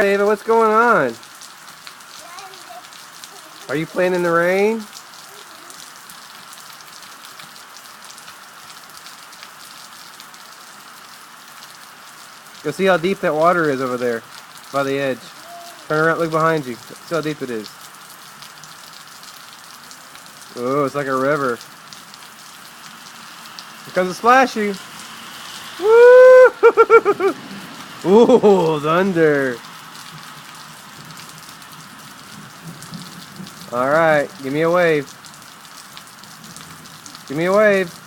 Alright, Ava, what's going on? Are you playing in the rain? Go see how deep that water is over there by the edge. Turn around, look behind you. See how deep it is. Oh, it's like a river. Here comes a splashy. Woo! Ooh, thunder. Alright, give me a wave. Give me a wave.